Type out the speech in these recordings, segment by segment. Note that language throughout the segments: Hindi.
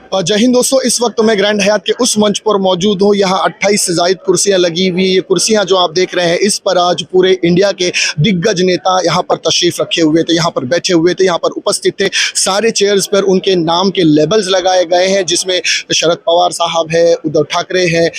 जय हिंद दोस्तों, इस वक्त मैं ग्रैंड हयात के उस मंच पर मौजूद हूँ। यहाँ 28 से ज़ायद कुर्सियाँ लगी हुई। ये कुर्सियाँ जो आप देख रहे हैं, इस पर आज पूरे इंडिया के दिग्गज नेता यहाँ पर तशरीफ़ रखे हुए थे, यहाँ पर बैठे हुए थे, यहाँ पर उपस्थित थे। सारे चेयर्स पर उनके नाम के लेबल्स लगाए गए हैं, जिसमें शरद पवार साहब है, उद्धव ठाकरे हैं,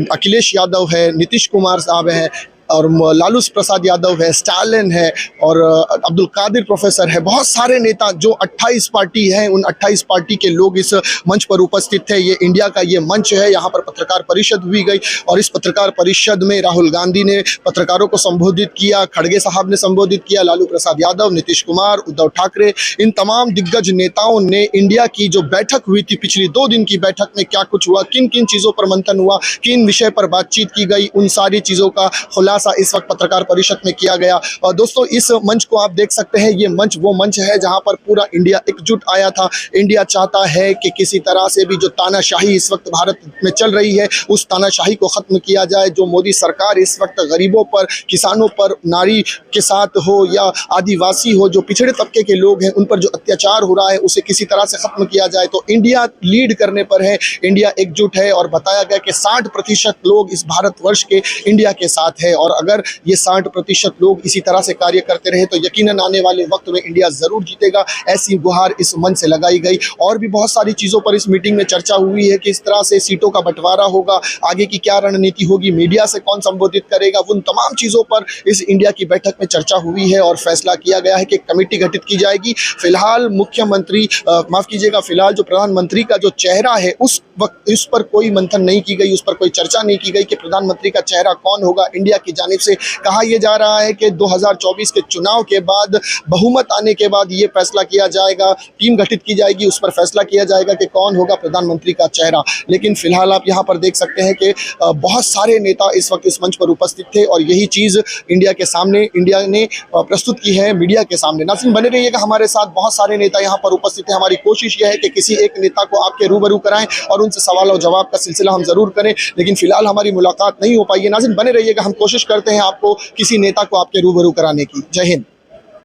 अखिलेश यादव है, नीतीश कुमार साहब हैं और लालू प्रसाद यादव है, स्टालिन है और अब्दुल कादिर प्रोफेसर है। बहुत सारे नेता जो 28 पार्टी हैं, उन 28 पार्टी के लोग इस मंच पर उपस्थित थे। ये इंडिया का ये मंच है। यहाँ पर पत्रकार परिषद हुई गई और इस पत्रकार परिषद में राहुल गांधी ने पत्रकारों को संबोधित किया, खड़गे साहब ने संबोधित किया, लालू प्रसाद यादव, नीतीश कुमार, उद्धव ठाकरे, इन तमाम दिग्गज नेताओं ने इंडिया की जो बैठक हुई थी, पिछली 2 दिन की बैठक में क्या कुछ हुआ, किन किन चीज़ों पर मंथन हुआ, किन विषय पर बातचीत की गई, उन सारी चीज़ों का खुलासा इस वक्त पत्रकार परिषद में किया गया। और दोस्तों, इस मंच को आप देख सकते हैं, ये मंच वो मंच है जहां पर पूरा इंडिया एकजुट आया था। इंडिया चाहता है कि किसी तरह से भी जो तानाशाही इस वक्त भारत में चल रही है, उस तानाशाही को खत्म किया जाए। जो मोदी सरकार इस वक्त गरीबों पर, किसानों पर, नारी के साथ हो या आदिवासी हो, जो पिछड़े तबके के लोग हैं, उन पर जो अत्याचार हो रहा है, उसे किसी तरह से खत्म किया जाए। तो इंडिया लीड करने पर है, इंडिया एकजुट है और बताया गया कि 60% लोग इस भारतवर्ष के इंडिया के साथ है। और अगर ये 60% लोग इसी तरह से कार्य करते रहे तो यकीनन आने वाले वक्त में इंडिया जरूर जीतेगा। ऐसी गुहार इस मंच से लगाई गई। और भी बहुत सारी चीज़ों पर इस मीटिंग में चर्चा हुई है कि इस तरह से सीटों का बंटवारा होगा, आगे की क्या रणनीति होगी, मीडिया से कौन संबोधित करेगा, उन तमाम चीज़ों पर इस इंडिया की बैठक में चर्चा हुई है और फैसला किया गया है कि कमेटी गठित की जाएगी। फिलहाल मुख्यमंत्री, माफ़ कीजिएगा, फिलहाल जो प्रधानमंत्री का जो चेहरा है, उस वक्त इस पर कोई मंथन नहीं की गई, उस पर कोई चर्चा नहीं की गई कि प्रधानमंत्री का चेहरा कौन होगा। इंडिया की जानिब से कहा यह जा रहा है कि 2024 के चुनाव के बाद, बहुमत आने के बाद ये फैसला किया जाएगा, टीम गठित की जाएगी, उस पर फैसला किया जाएगा कि कौन होगा प्रधानमंत्री का चेहरा। लेकिन फिलहाल आप यहाँ पर देख सकते हैं कि बहुत सारे नेता इस वक्त इस मंच पर उपस्थित थे और यही चीज़ इंडिया के सामने इंडिया ने प्रस्तुत की है मीडिया के सामने। नाज़रीन, बने रहिएगा हमारे साथ, बहुत सारे नेता यहाँ पर उपस्थित हैं। हमारी कोशिश यह है कि किसी एक नेता को आपके रूबरू कराएं और उनसे सवाल और जवाब का सिलसिला हम जरूर करें, लेकिन फिलहाल हमारी मुलाकात नहीं हो पाई है। नाज़रीन, बने रहिएगा, हम कोशिश करते हैं आपको किसी नेता को आपके रूबरू कराने की। जय हिंद।